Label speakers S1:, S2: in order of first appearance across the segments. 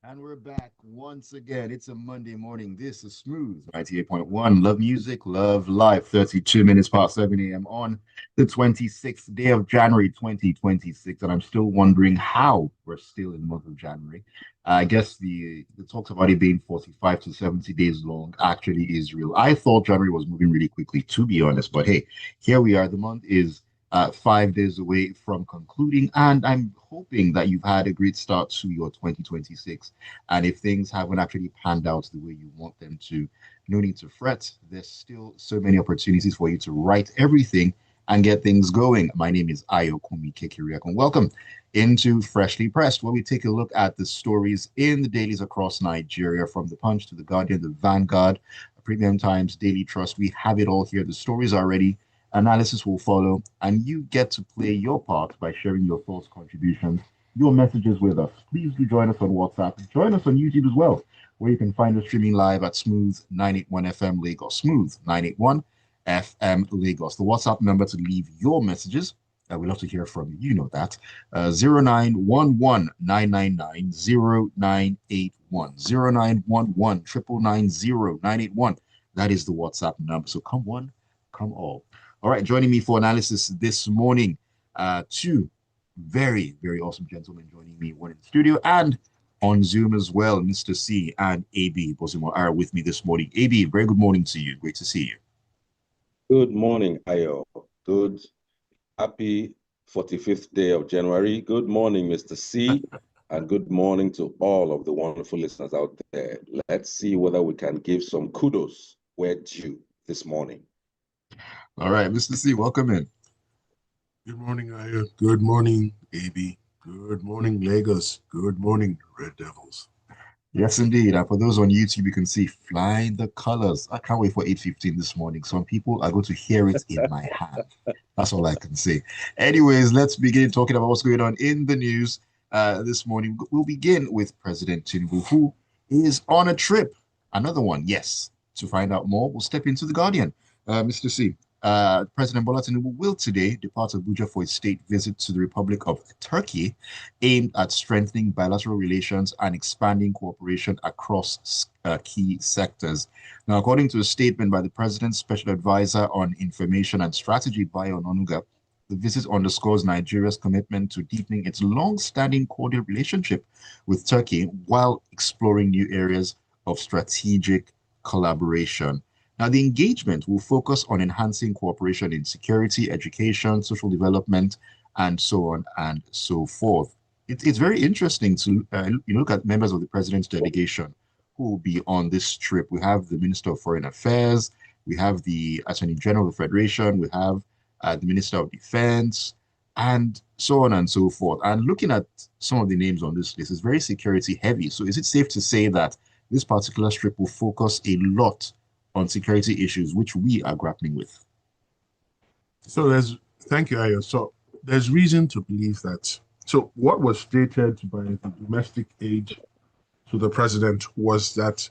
S1: And we're back once again. It's a Monday morning. This is Smooth 98.1. Love music, love life. 32 minutes past 7 a.m. on the 26th day of January 2026. And I'm still wondering how we're still in the month of January. I guess the talks about it being 45 to 70 days long actually is real. I thought January was moving really quickly, to be honest. But hey, here we are. The month is 5 days away from concluding. And I'm hoping that you've had a great start to your 2026. And if things haven't actually panned out the way you want them to, no need to fret. There's still so many opportunities for you to write everything and get things going. My name is Ayokunmi Kekiriak, and welcome into Freshly Pressed, where we take a look at the stories in the dailies across Nigeria, from the Punch to the Guardian, the Vanguard, Premium Times, Daily Trust. We have it all here. The stories are ready. Analysis will follow, and you get to play your part by sharing your thoughts, contributions, your messages with us. Please do join us on WhatsApp. Join us on YouTube as well, where you can find us streaming live at Smooth 981 FM Lagos. Smooth 981 FM Lagos. The WhatsApp number to leave your messages. We'd love to hear from you. You know that. 0911 That is the WhatsApp number. So come one, come all. All right, joining me for analysis this morning, two very, very awesome gentlemen joining me, one in the studio and on Zoom as well. Mr. C and AB Bozimo are with me this morning. AB, very good morning to you. Great to see you.
S2: Good morning, Ayo. Good, happy 45th day of January. Good morning, Mr. C, and good morning to all of the wonderful listeners out there. Let's see whether we can give some kudos where due this morning.
S1: All right, Mr. C, welcome in.
S3: Good morning, Aya. Good morning, AB. Good morning, Lagos. Good morning, Red Devils.
S1: Yes, indeed. And for those on YouTube, you can see flying the colors. I can't wait for 8:15 this morning. Some people are going to hear it in my hand. That's all I can say. Anyways, let's begin talking about what's going on in the news this morning. We'll begin with President Tinubu, who is on a trip. Another one, yes. To find out more, we'll step into The Guardian. Mr. C, President Bola Tinubu will today depart Abuja for a state visit to the Republic of Turkey, aimed at strengthening bilateral relations and expanding cooperation across key sectors. Now, according to a statement by the President's Special Advisor on Information and Strategy, Bayo Onanuga, the visit underscores Nigeria's commitment to deepening its long-standing cordial relationship with Turkey while exploring new areas of strategic collaboration. Now, the engagement will focus on enhancing cooperation in security, education, social development, and so on and so forth. It's very interesting to look at members of the president's delegation who will be on this trip. We have the Minister of Foreign Affairs, we have the Attorney General of the Federation, we have the Minister of Defense, and so on and so forth. And looking at some of the names on this list, is very security heavy. So is it safe to say that this particular trip will focus a lot on security issues, which we are grappling with?
S3: Thank you, Ayo. So there's reason to believe that. So what was stated by the domestic aide to the president was that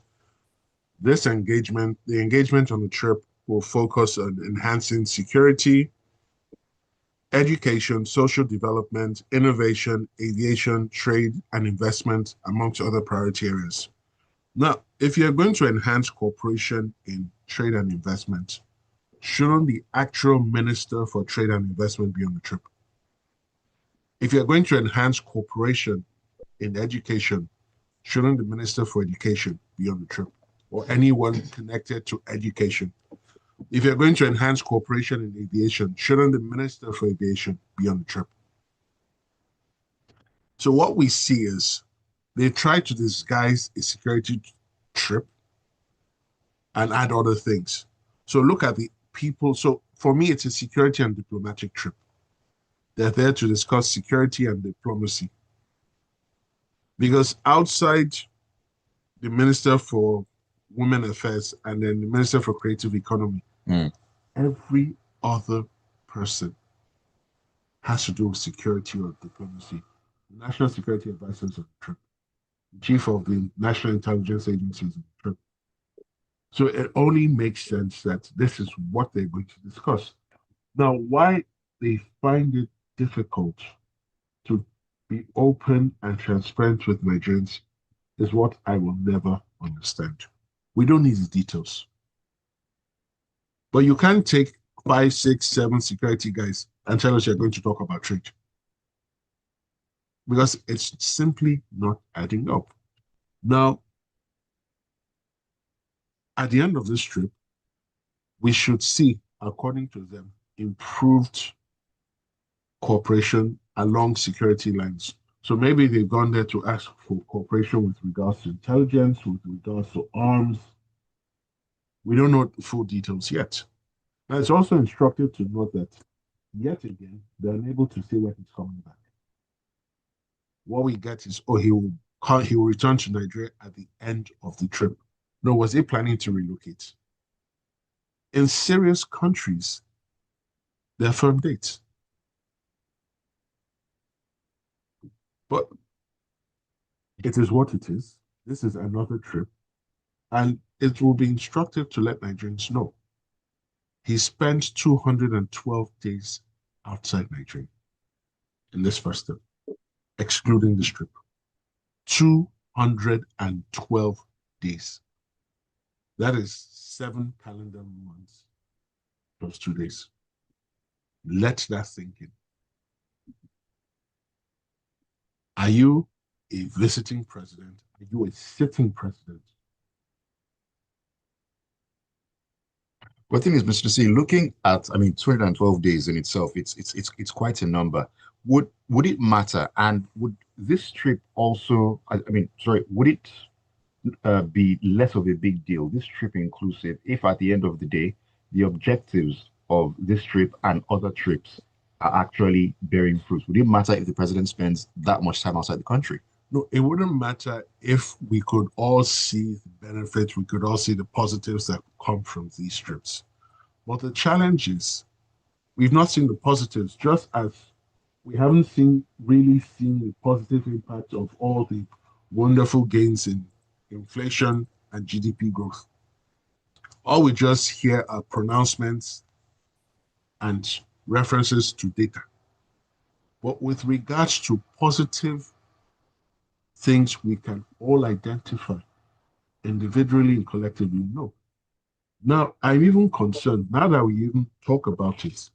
S3: the engagement on the trip will focus on enhancing security, education, social development, innovation, aviation, trade, and investment, amongst other priority areas. Now, if you're going to enhance cooperation in trade and investment, shouldn't the actual Minister for Trade and Investment be on the trip? If you're going to enhance cooperation in education, shouldn't the Minister for Education be on the trip, or anyone connected to education? If you're going to enhance cooperation in aviation, shouldn't the Minister for Aviation be on the trip? So what we see is they try to disguise a security trip and add other things. So look at the people. So for me, it's a security and diplomatic trip. They're there to discuss security and diplomacy. Because outside the Minister for Women Affairs and then the Minister for Creative Economy, every other person has to do with security or diplomacy. The National Security Advisor is on the trip. The Chief of the National Intelligence Agency is on the trip. So it only makes sense that this is what they're going to discuss. Now, why they find it difficult to be open and transparent with Nigerians is what I will never understand. We don't need the details. But you can't take 5, 6, 7 security guys and tell us you're going to talk about trade. Because it's simply not adding up. Now, at the end of this trip, we should see, according to them, improved cooperation along security lines. So maybe they've gone there to ask for cooperation with regards to intelligence, with regards to arms. We don't know the full details yet. Now, it's also instructive to note that, yet again, they're unable to say when he's coming back. What we get is, oh, he will return to Nigeria at the end of the trip. No, was he planning to relocate? In serious countries, there are firm dates. But it is what it is. This is another trip. And it will be instructive to let Nigerians know. He spent 212 days outside Nigeria in this first trip, excluding this trip. 212 days. That is 7 calendar months plus 2 days. Let that sink in. Are you a visiting president? Are you a sitting president?
S1: But the thing is, Mr. C, looking at, 212 days in itself, it's quite a number. Would it matter? And would this trip also, would it be less of a big deal, this trip inclusive, if at the end of the day, the objectives of this trip and other trips are actually bearing fruit? Would it matter if the president spends that much time outside the country?
S3: No, it wouldn't matter if we could all see the benefits, we could all see the positives that come from these trips. But the challenge is we've not seen the positives, just as we haven't really seen the positive impact of all the wonderful gains in inflation and GDP growth. All we just hear are pronouncements and references to data. But with regards to positive things we can all identify individually and collectively, no. Now, I'm even concerned, now that we even talk about it,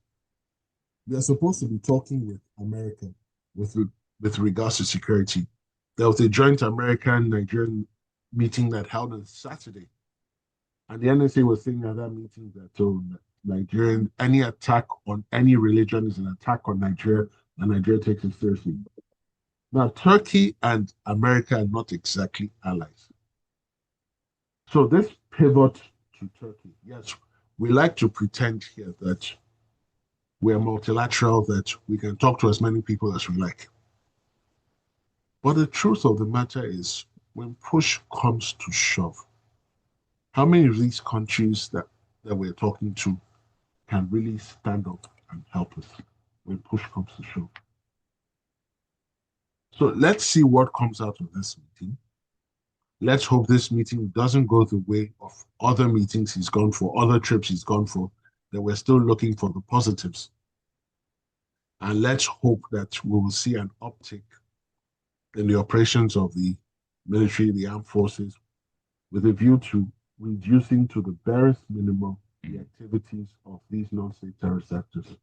S3: they're supposed to be talking with America with regards to security. There was a joint American-Nigerian meeting that held on Saturday. And the NSA was saying at that meeting that any attack on any religion is an attack on Nigeria, and Nigeria takes it seriously. Now, Turkey and America are not exactly allies. So this pivot to Turkey, yes, we like to pretend here that we're multilateral, that we can talk to as many people as we like. But the truth of the matter is, when push comes to shove, how many of these countries that we're talking to can really stand up and help us when push comes to shove? So let's see what comes out of this meeting. Let's hope this meeting doesn't go the way of other meetings he's gone for, other trips he's gone for, that we're still looking for the positives. And let's hope that we will see an uptick in the operations of the military, the armed forces, with a view to reducing to the barest minimum the activities of these non-state terrorist actors.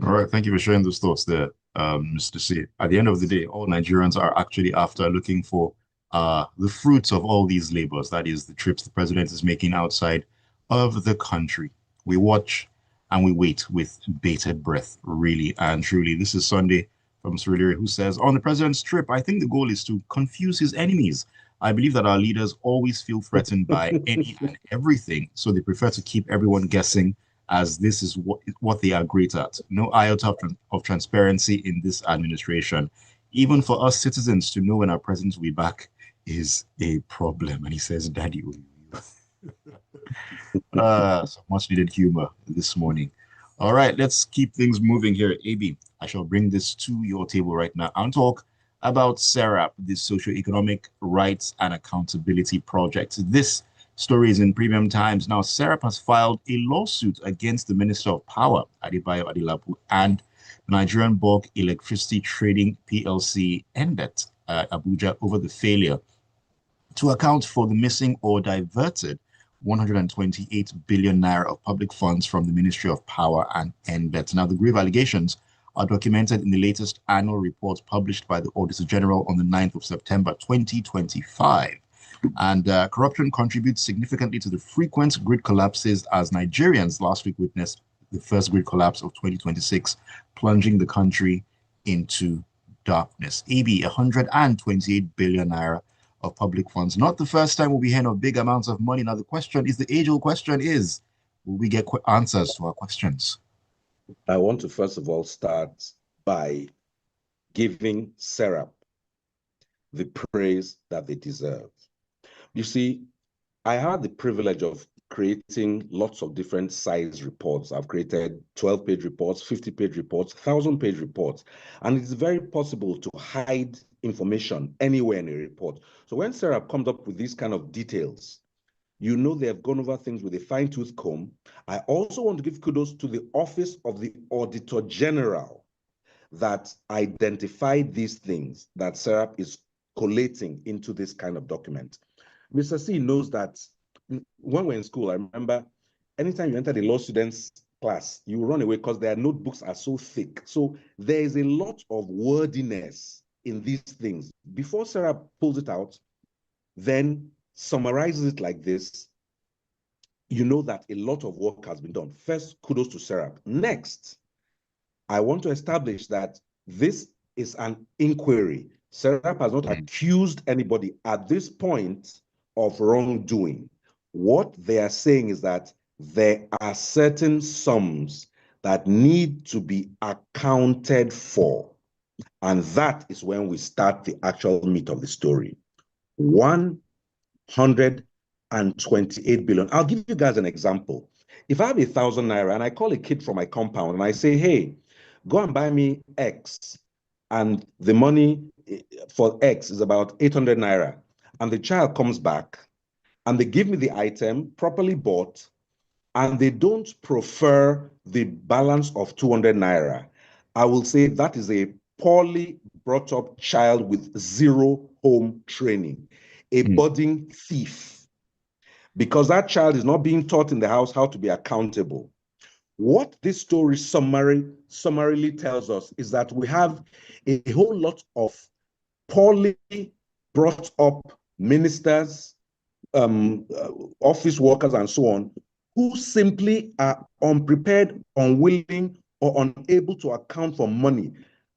S1: All right, thank you for sharing those thoughts there, Mr. C. At the end of the day, all Nigerians are actually after looking for the fruits of all these labors. That is the trips the president is making outside of the country. We watch and we wait with bated breath, really and truly. This is Sunday from Sriliri, who says, on the president's trip, I think the goal is to confuse his enemies. I believe that our leaders always feel threatened by any and everything, so they prefer to keep everyone guessing, as this is what they are great at. No iota of transparency in this administration. Even for us citizens to know when our president will be back is a problem. And he says, Daddy, will you? Some much needed humor this morning. All right, let's keep things moving here. AB, I shall bring this to your table right now and talk about SERAP, the Socioeconomic Rights and Accountability Project. This story is in Premium Times. Now, SERAP has filed a lawsuit against the Minister of Power, Adebayo Adilabu, and Nigerian Bulk Electricity Trading PLC, NBET, Abuja over the failure to account for the missing or diverted 128 billion naira of public funds from the Ministry of Power and NBET. Now, the grave allegations are documented in the latest annual report published by the Auditor General on the 9th of September 2025. And corruption contributes significantly to the frequent grid collapses, as Nigerians last week witnessed the first grid collapse of 2026, plunging the country into darkness. AB 128 billion naira of public funds. Not the first time we'll be hearing of big amounts of money. Now, the question is, the age-old question is, will we get answers to our questions?
S2: I want to first of all start by giving Serap the praise that they deserve. You see, I had the privilege of creating lots of different size reports. I've created 12-page reports, 50-page reports, 1,000-page reports, and it's very possible to hide information anywhere in a report. So when Serap comes up with these kind of details, you know they have gone over things with a fine-tooth comb. I also want to give kudos to the Office of the Auditor General that identified these things that Serap is collating into this kind of document. Mr. C knows that when we're in school, I remember anytime you enter the law students class, you run away because their notebooks are so thick. So there is a lot of wordiness in these things. Before Sarah pulls it out, then summarizes it like this, you know that a lot of work has been done. First, kudos to Sarah. Next, I want to establish that this is an inquiry. Sarah has not accused anybody at this point of wrongdoing. What they are saying is that there are certain sums that need to be accounted for. And that is when we start the actual meat of the story. 128 billion. I'll give you guys an example. If I have 1,000 naira and I call a kid from my compound and I say, hey, go and buy me X, and the money for X is about 800 naira, and the child comes back and they give me the item properly bought, and they don't prefer the balance of 200 naira, I will say that is a poorly brought up child with zero home training, a budding thief, because that child is not being taught in the house how to be accountable. What this story summarily tells us is that we have a whole lot of poorly brought up ministers, office workers, and so on, who simply are unprepared, unwilling, or unable to account for money.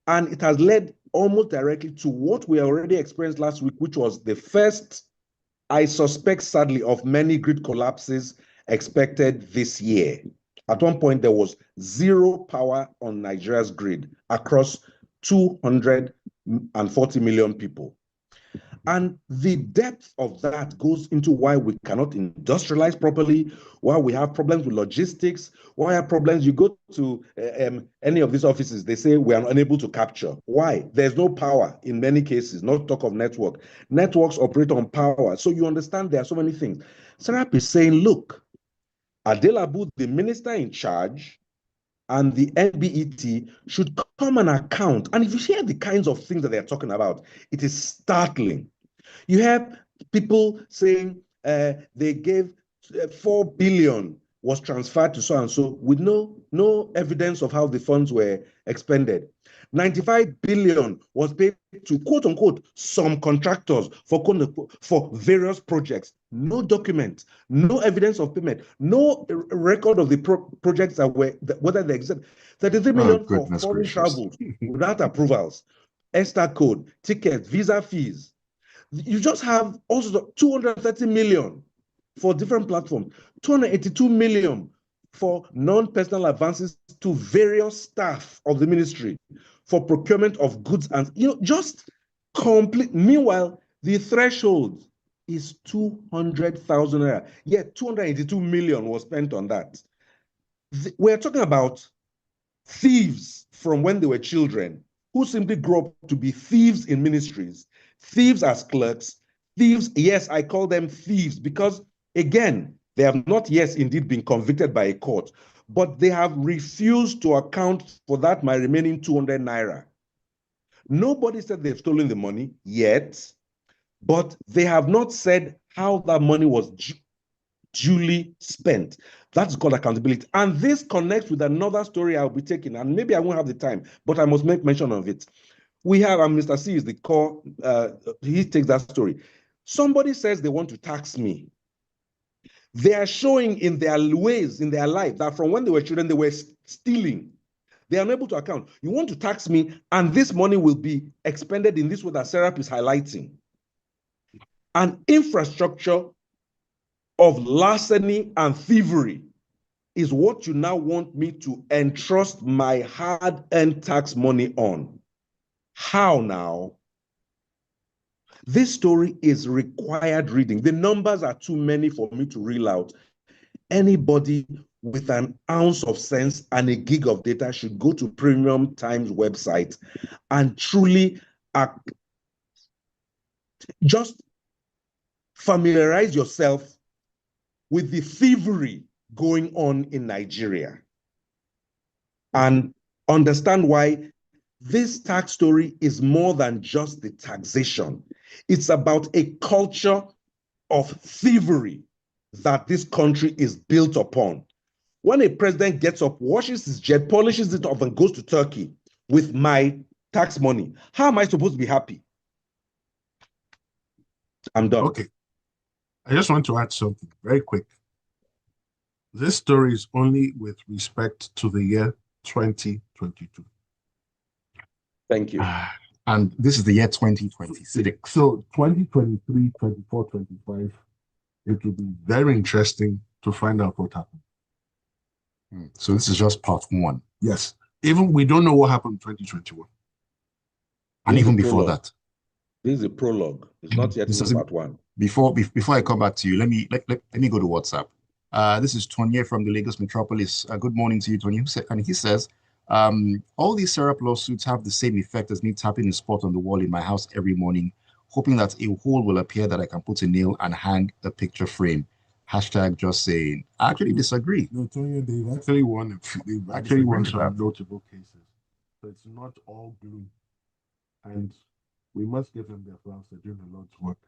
S2: And it has led almost directly to what we already experienced last week, which was the first, I suspect, sadly, of many grid collapses expected this year. At one point, there was zero power on Nigeria's grid across 240 million people. And the depth of that goes into why we cannot industrialize properly, why we have problems with logistics, why we have problems. You go to any of these offices, they say we are unable to capture. Why? There's no power in many cases, not talk of network. Networks operate on power. So you understand there are so many things. Sarap is saying, look, Adelabu, the minister in charge, and the NBET should come and account. And if you hear the kinds of things that they're talking about, it is startling. You have people saying they gave 4 billion was transferred to so and so with no evidence of how the funds were expended. 95 billion was paid to, quote unquote, some contractors for various projects. No document, no evidence of payment, no record of the projects that were, whether they exist. 33 million for foreign travels without approvals, ESTA code, tickets, visa fees. You just have also 230 million for different platforms, 282 million for non-personal advances to various staff of the ministry for procurement of goods, and just complete. Meanwhile, the threshold is 200,000 naira. Yet 282 million was spent on that. We're talking about thieves from when they were children who simply grew up to be thieves in ministries, thieves as clerks, thieves. Yes, I call them thieves because, again, they have not yet indeed been convicted by a court, but they have refused to account for that, my remaining 200 naira. Nobody said they've stolen the money yet, but they have not said how that money was duly spent. That's called accountability. And this connects with another story I'll be taking, and maybe I won't have the time, but I must make mention of it. We have, and Mr. C is the core, he takes that story. Somebody says they want to tax me. They are showing in their ways, in their life, that from when they were children, they were stealing. They are unable to account. You want to tax me, and this money will be expended in this way that Serap is highlighting. An infrastructure of larceny and thievery is what you now want me to entrust my hard-earned tax money on. How now? This story is required reading. The numbers are too many for me to reel out. Anybody with an ounce of sense and a gig of data should go to Premium Times website and truly just familiarize yourself with the thievery going on in Nigeria and understand why this tax story is more than just the taxation. It's about a culture of thievery that this country is built upon. When a president gets up, washes his jet, polishes it off, and goes to Turkey with my tax money, how am I supposed to be happy? I'm done.
S3: Okay. I just want to add something very quick. This story is only with respect to the year 2022.
S2: Thank you.
S1: And this is the year 2026.
S3: So 2023, 24, 25, it will be very interesting to find out what happened.
S1: So this is just part one.
S3: Yes. Even we don't know what happened in 2021.
S1: And even before that.
S2: This is a prologue. It's not yet part one.
S1: Before I come back to you, let me go to WhatsApp. This is Tonye from the Lagos Metropolis. Good morning to you, Tonye. And he says, all these syrup lawsuits have the same effect as me tapping a spot on the wall in my house every morning, hoping that a hole will appear that I can put a nail and hang a picture frame. Hashtag just saying. I actually disagree.
S3: No, Tonye, they've actually won some notable cases. So it's not all gloom. And we must give them their flowers. They're doing a lot of work.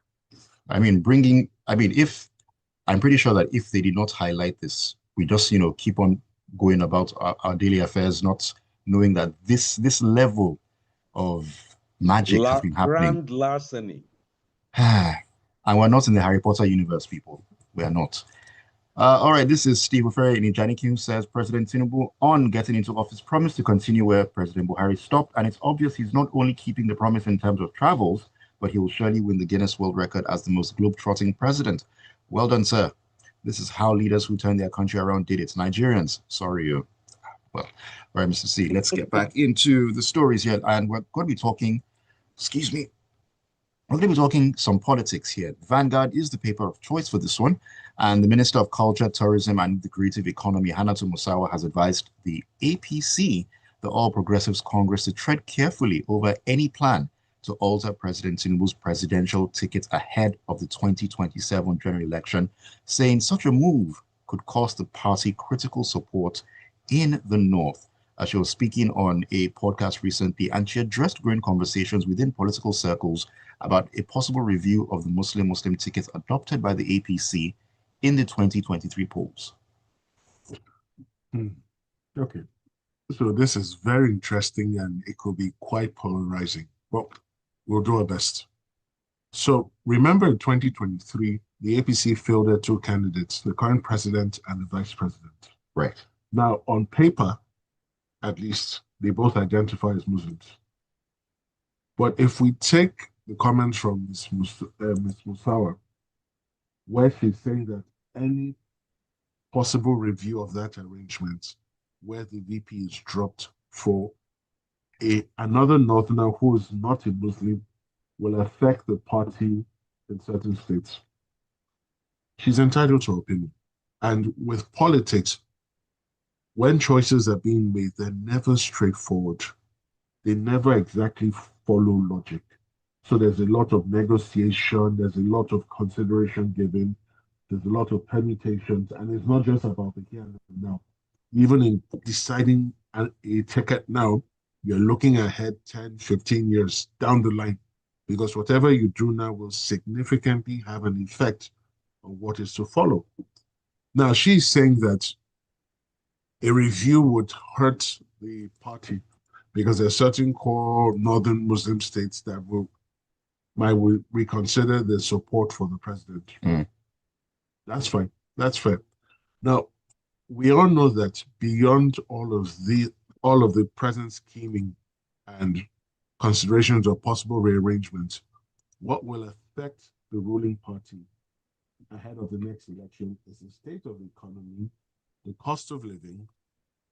S1: I'm pretty sure that if they did not highlight this, we just, keep on going about our daily affairs, not knowing that this level of magic has been happening.
S2: Grand larceny.
S1: And we're not in the Harry Potter universe, people. We are not. All right, this is Steve Ofere in Ijaniki, who says President Tinubu, on getting into office, promised to continue where President Buhari stopped, and it's obvious he's not only keeping the promise in terms of travels, but he will surely win the Guinness World Record as the most globe-trotting president. Well done, sir. This is how leaders who turn their country around did it. Nigerians, sorry you. Well, all right, Mr. C, let's get back into the stories here, and we're going to be talking, we're going to be talking some politics here. Vanguard is the paper of choice for this one, and the Minister of Culture, Tourism, and the Creative Economy, Hannatu Musawa, has advised the APC, the All Progressives Congress, to tread carefully over any plan to alter President Tinubu's presidential ticket ahead of the 2027 general election, saying such a move could cost the party critical support in the North. She was speaking on a podcast recently, and she addressed growing conversations within political circles about a possible review of the Muslim ticket adopted by the APC in the 2023 polls.
S3: Okay. So this is very interesting, and it could be quite polarizing. Well, we'll do our best. So remember in 2023, the APC fielded two candidates, the current president and the vice president.
S1: Right.
S3: Now, on paper, at least, they both identify as Muslims. But if we take the comments from Ms. Musawa, where she's saying that any possible review of that arrangement, where the VP is dropped for another Northerner who is not a Muslim, will affect the party in certain states. She's entitled to her opinion. And with politics, when choices are being made, they're never straightforward. They never exactly follow logic. So there's a lot of negotiation, there's a lot of consideration given, there's a lot of permutations, and it's not just about the here and now. Even in deciding a ticket now, you're looking ahead 10, 15 years down the line, because whatever you do now will significantly have an effect on what is to follow. Now, she's saying that a review would hurt the party because there are certain core northern Muslim states that might reconsider their support for the president. That's fine. That's fair. Now, we all know that beyond all of the present scheming and considerations of possible rearrangements, what will affect the ruling party ahead of the next election is the state of the economy, the cost of living,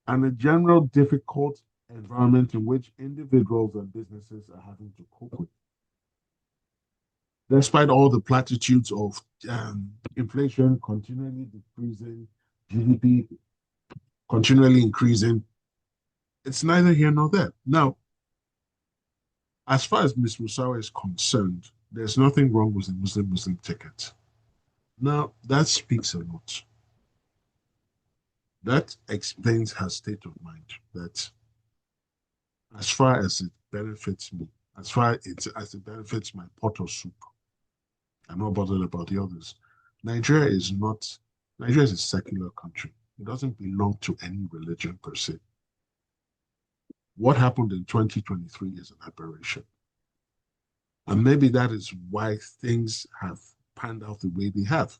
S3: and a general difficult environment in which individuals and businesses are having to cope with. Despite all the platitudes of inflation continually decreasing, GDP continually increasing, it's neither here nor there. Now, as far as Ms. Musawa is concerned, there's nothing wrong with the Muslim ticket. Now, that speaks a lot. That explains her state of mind, that as far as it benefits me, as it benefits my pot of soup, I'm not bothered about the others. Nigeria is a secular country. It doesn't belong to any religion per se. What happened in 2023 is an aberration. And maybe that is why things have panned out the way they have.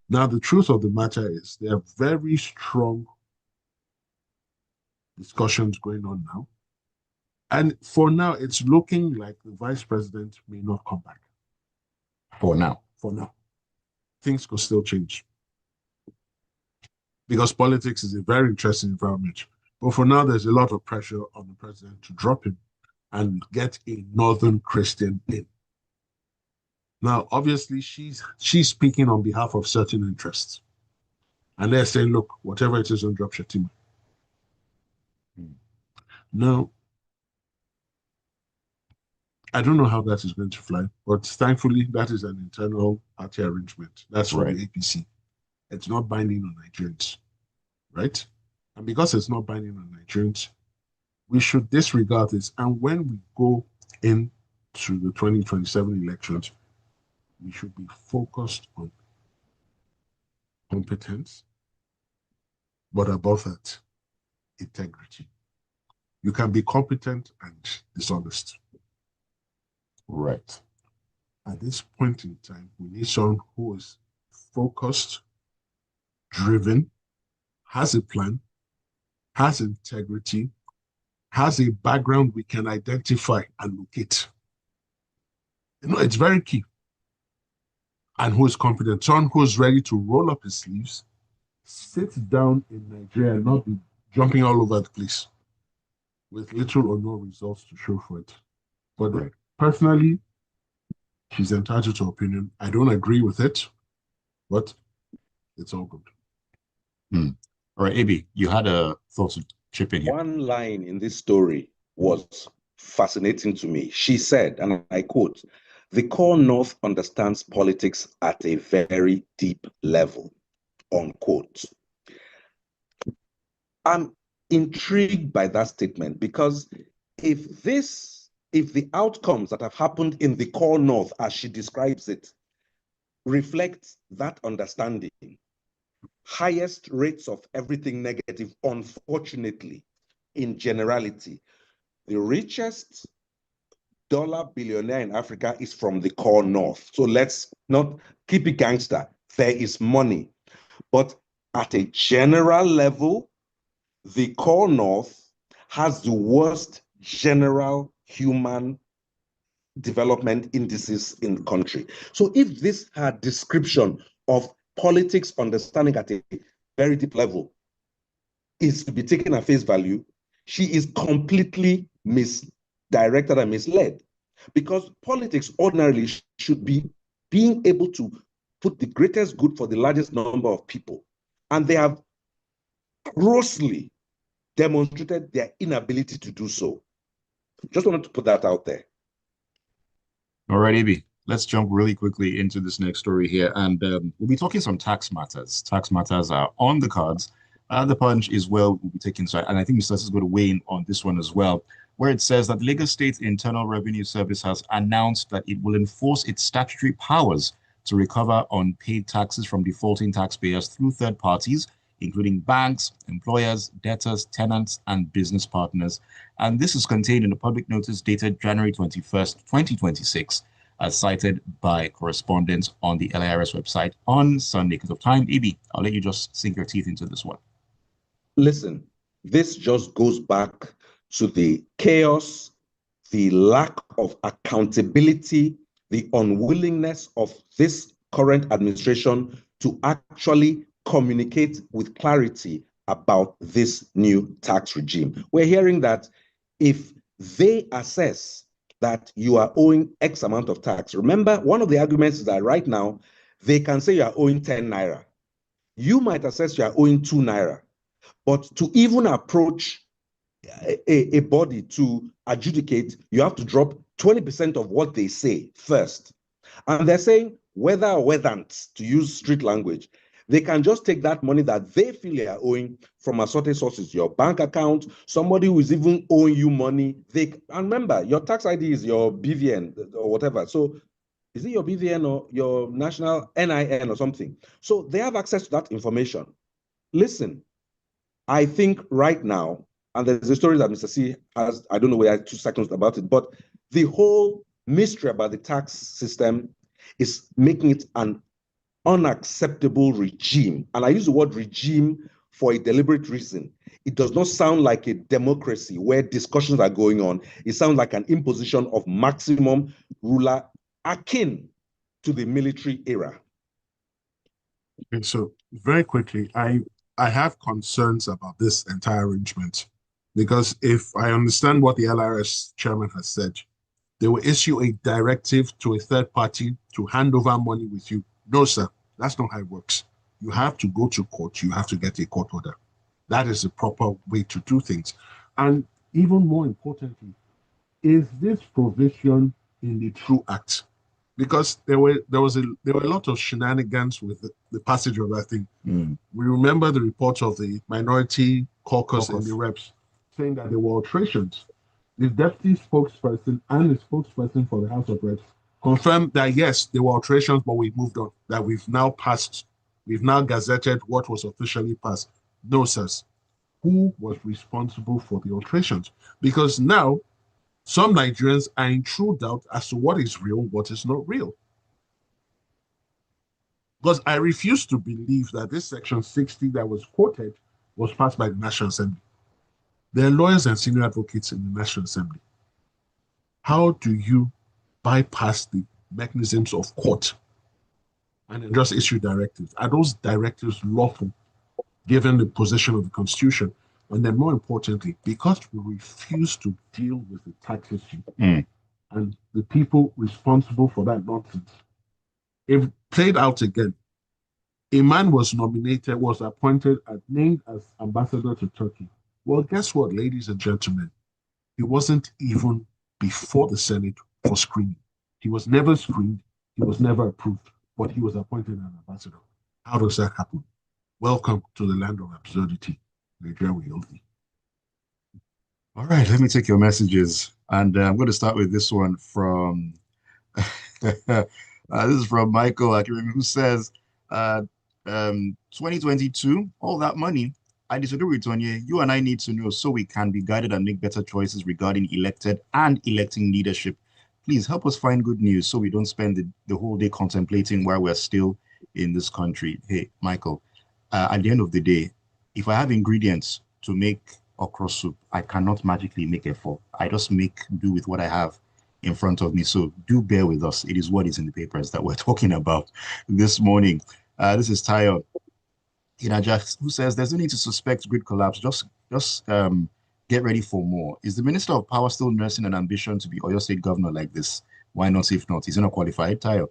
S3: Now, the truth of the matter is there are very strong discussions going on now. And for now, it's looking like the vice president may not come back. For now. Things could still change. Because politics is a very interesting environment. But for now, there's a lot of pressure on the president to drop him and get a northern Christian in. Now, obviously, she's speaking on behalf of certain interests. And they're saying, look, whatever it is, don't drop Shettima. Now, I don't know how that is going to fly, but thankfully, that is an internal party arrangement. That's from the APC. It's not binding on Nigerians, right? And because it's not binding on Nigerians, we should disregard this. And when we go into the 2027 elections, we should be focused on competence, but above that, integrity. You can be competent and dishonest.
S1: Right.
S3: At this point in time, we need someone who is focused, driven, has a plan, has integrity, has a background we can identify and locate. It's very key. And who is confident, someone who is ready to roll up his sleeves, sit down in Nigeria and not be jumping all over the place with little or no results to show for it. But personally, she's entitled to opinion. I don't agree with it, but it's all good.
S1: All right, AB, you had a thought to chip in here.
S2: One line in this story was fascinating to me. She said, and I quote, "The core North understands politics at a very deep level," unquote. I'm intrigued by that statement because if the outcomes that have happened in the core North, as she describes it, reflect that understanding, highest rates of everything negative, unfortunately, in generality, the richest dollar billionaire in Africa is from the core North. So let's not keep it gangster. There is money. But at a general level, the core North has the worst general human development indices in the country. So if this her description of politics understanding at a very deep level is to be taken at face value, she is completely misdirected and misled, because politics ordinarily should be being able to put the greatest good for the largest number of people. And they have grossly demonstrated their inability to do so. Just wanted to put that out there.
S1: All right, AB, let's jump really quickly into this next story here. And we'll be talking some tax matters. Tax matters are on the cards The punch is well will be taken, so, and I think Mr. is going to weigh in on this one as well, where it says that Lagos State Internal Revenue Service has announced that it will enforce its statutory powers to recover unpaid taxes from defaulting taxpayers through third parties, including banks, employers, debtors, tenants, and business partners. And this is contained in a public notice dated January 21st, 2026, as cited by correspondents on the LIRS website on Sunday. Because of time, Ibi, I'll let you just sink your teeth into this one.
S2: Listen, this just goes back to the chaos, the lack of accountability, the unwillingness of this current administration to actually communicate with clarity about this new tax regime. We're hearing that if they assess that you are owing X amount of tax, remember, one of the arguments is that right now, they can say you are owing 10 naira. You might assess you are owing 2 naira. But to even approach a body to adjudicate, you have to drop 20% of what they say first. And they're saying whether or whether, to use street language, they can just take that money that they feel they are owing from assorted sources, your bank account, somebody who is even owing you money. And remember, your tax ID is your BVN or whatever. So is it your BVN or your national NIN or something? So they have access to that information. Listen, I think right now, and there's a story that Mr. C has, I don't know where I have 2 seconds about it, but the whole mystery about the tax system is making it an unacceptable regime. And I use the word regime for a deliberate reason. It does not sound like a democracy where discussions are going on. It sounds like an imposition of maximum ruler akin to the military era.
S3: Okay, so very quickly, I have concerns about this entire arrangement because if I understand what the LRS chairman has said, they will issue a directive to a third party to hand over money with you. No, sir, that's not how it works. You have to go to court. You have to get a court order. That is the proper way to do things. And even more importantly, is this provision in the True Act? Because there were a lot of shenanigans with the passage of that thing. We remember the reports of the Minority Caucus and the reps saying that there were alterations. The deputy spokesperson and the spokesperson for the House of Reps confirmed that yes, there were alterations, but we moved on. That we've now gazetted what was officially passed. No, sirs. Who was responsible for the alterations? Because now some Nigerians are in true doubt as to what is real, what is not real. Because I refuse to believe that this Section 60 that was quoted was passed by the National Assembly. There are lawyers and senior advocates in the National Assembly. How do you bypass the mechanisms of court and then just issue directives? Are those directives lawful, given the position of the Constitution? And then more importantly, because we refuse to deal with the tax issue and the people responsible for that nonsense, if played out again, a man was appointed, named as ambassador to Turkey. Well, guess what, ladies and gentlemen? He wasn't even before the Senate for screening. He was never screened. He was never approved, but he was appointed an ambassador. How does that happen? Welcome to the land of absurdity. Nigeria will yield thee.
S1: All right, let me take your messages. And I'm going to start with this one from, this is from Michael Ayokunmi, who says, 2022, all that money. I disagree with Tony. You and I need to know so we can be guided and make better choices regarding elected and electing leadership. Please help us find good news so we don't spend the whole day contemplating why we're still in this country. Hey, Michael, at the end of the day, if I have ingredients to make okra soup, I cannot magically make a fall. I just make do with what I have in front of me. So do bear with us. It is what is in the papers that we're talking about this morning. This is Tayo Inaja, who says there's no need to suspect grid collapse. Just get ready for more. Is the Minister of Power still nursing an ambition to be Oyo State governor like this? Why not if not? He's not qualified. Tayo.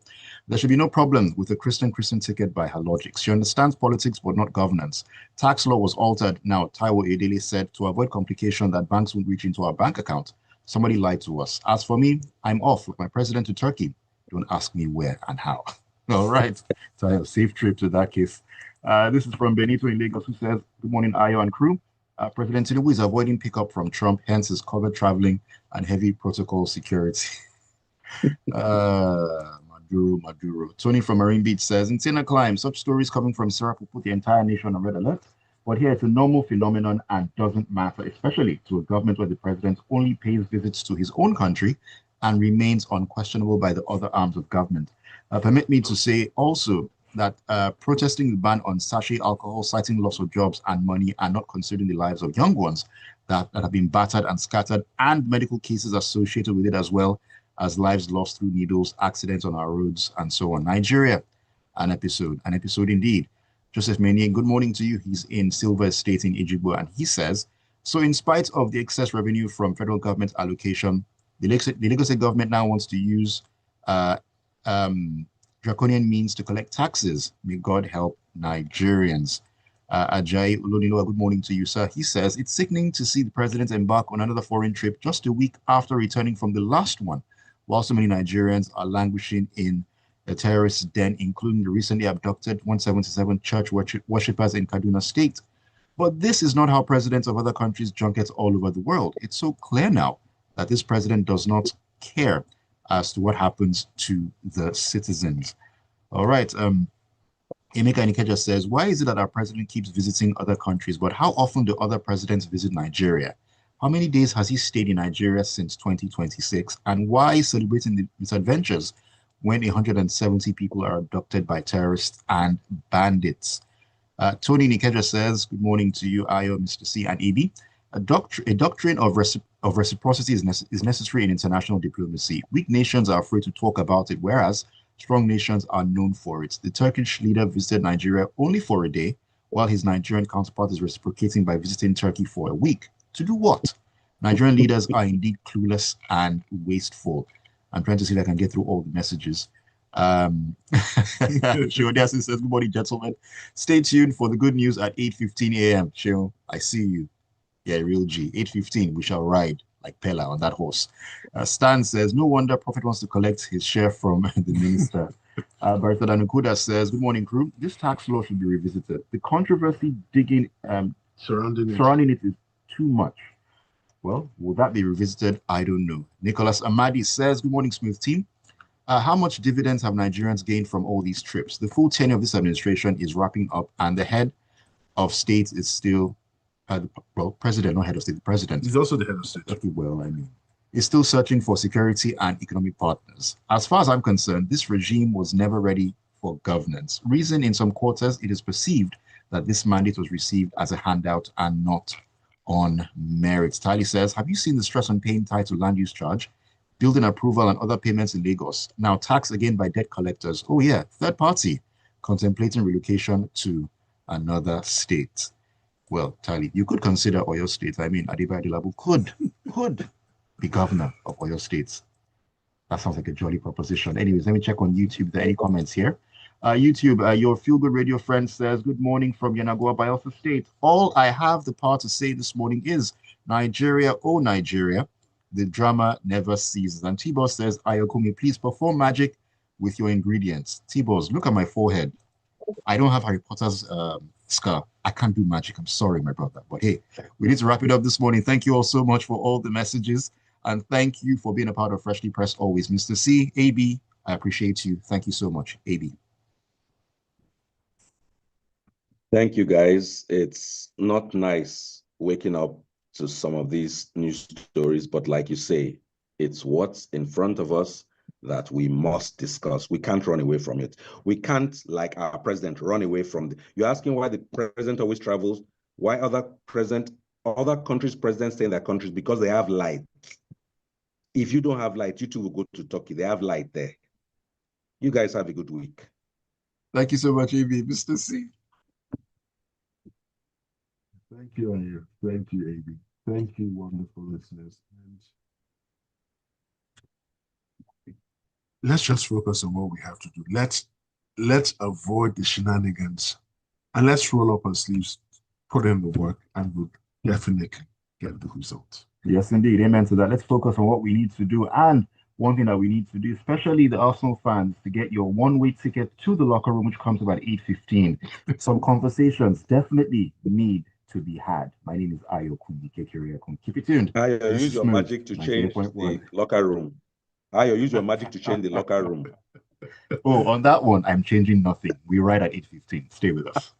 S1: There should be no problem with the Christian ticket by her logic. She understands politics but not governance. Tax law was altered. Now, Taiwo Edele said to avoid complication that banks won't reach into our bank account. Somebody lied to us. As for me, I'm off with my president to Turkey. Don't ask me where and how. All right. Tayo, safe trip to that case. This is from Benito in Lagos, who says, "Good morning, Ayo and crew. President Tinubu is avoiding pickup from Trump, hence his covered traveling and heavy protocol security." Maduro. Tony from Marine Beach says, "In Tina Climb, such stories coming from Syrup will put the entire nation on red alert. But here it's a normal phenomenon and doesn't matter, especially to a government where the president only pays visits to his own country and remains unquestionable by the other arms of government." Permit me to say also that protesting the ban on sachet alcohol, citing loss of jobs and money, and not considering the lives of young ones that have been battered and scattered, and medical cases associated with it, as well as lives lost through needles, accidents on our roads, and so on. Nigeria, an episode indeed. Joseph Menier, good morning to you. He's in Silver Estate in Ejigbo, and he says, "So in spite of the excess revenue from federal government allocation, the Lagos State government now wants to use draconian means to collect taxes. May God help Nigerians." Ajayi Oloniloa, good morning to you, sir. He says, "It's sickening to see the president embark on another foreign trip just a week after returning from the last one, while so many Nigerians are languishing in a terrorist den, including the recently abducted 177 church worshippers in Kaduna State. But this is not how presidents of other countries junkets all over the world. It's so clear now that this president does not care as to what happens to the citizens." All right. Emeka Nikeja says, "Why is it that our president keeps visiting other countries, but how often do other presidents visit Nigeria? How many days has he stayed in Nigeria since 2026? And why celebrating his adventures when 170 people are abducted by terrorists and bandits?" Tony Nikeja says, "Good morning to you, Ayo, Mr. C, and AB. A doctrine of reciprocity is necessary in international diplomacy. Weak nations are afraid to talk about it, whereas strong nations are known for it. The Turkish leader visited Nigeria only for a day, while his Nigerian counterpart is reciprocating by visiting Turkey for a week. To do what? Nigerian leaders are indeed clueless and wasteful." I'm trying to see if I can get through all the messages. Shiodiasis says, "Good morning, gentlemen. Stay tuned for the good news at 8:15 a.m. Shio, I see you. Yeah, real G. 8:15, we shall ride like Pella on that horse." Stan says, "No wonder Prophet wants to collect his share from the minister." Barista Danukuda says, "Good morning, crew. This tax law should be revisited. The controversy surrounding it is too much. Well, will that be revisited? I don't know." Nicholas Amadi says, "Good morning, Smooth Team. How much dividends have Nigerians gained from all these trips? The full tenure of this administration is wrapping up, and the head of state is still, president, not head of state, the president."
S3: He's also the head of state.
S1: Okay, well, is still searching for security and economic partners. As far as I'm concerned, this regime was never ready for governance. Reason, in some quarters, it is perceived that this mandate was received as a handout and not on merit." Tali says, "Have you seen the stress on paying title land use charge, building approval and other payments in Lagos? Now tax again by debt collectors. Oh yeah, third party contemplating relocation to another state." Well, Tali, you could consider Oyo State. Adebayo Adelabu could be governor of Oyo State. That sounds like a jolly proposition. Anyways, let me check on YouTube. Are there any comments here? YouTube, your Feel Good Radio friend says, "Good morning from Yanagua, Bayelsa State. All I have the power to say this morning is Nigeria, oh Nigeria, the drama never ceases." And T-Boss says, "Ayokunmi, please perform magic with your ingredients." T-Boss, look at my forehead. I don't have Harry Potter's scar. I can't do magic. I'm sorry, my brother. But hey, we need to wrap it up this morning. Thank you all so much for all the messages. And thank you for being a part of Freshly Pressed always. Mr. C, AB, I appreciate you. Thank you so much, AB.
S2: Thank you, guys. It's not nice waking up to some of these news stories, but like you say, it's what's in front of us that we must discuss. We can't run away from it. We can't, like our president, run away from You're asking why the president always travels, why other countries' presidents stay in their countries, because they have light. If you don't have light, you too will go to Turkey. They have light there. You guys have a good week.
S1: Thank you so much, AB. Mr. C.
S3: Thank you, Ayo. Thank you, AB. Thank you, wonderful listeners. And let's just focus on what we have to do. Let's avoid the shenanigans, and let's roll up our sleeves, put in the work, and we'll definitely get the results.
S1: Yes, indeed. Amen to that. Let's focus on what we need to do. And one thing that we need to do, especially the Arsenal fans, to get your one-way ticket to the locker room, which comes about 8:15. Some conversations definitely need to be had. My name is Ayokunmi. Keep it tuned.
S2: Ayo,
S1: This
S2: use
S1: is
S2: your
S1: Smooth
S2: magic to change
S1: 98.1.
S2: the locker room. Ayo, use your magic to change the locker room.
S1: Oh, on that one, I'm changing nothing. We ride at 8:15. Stay with us.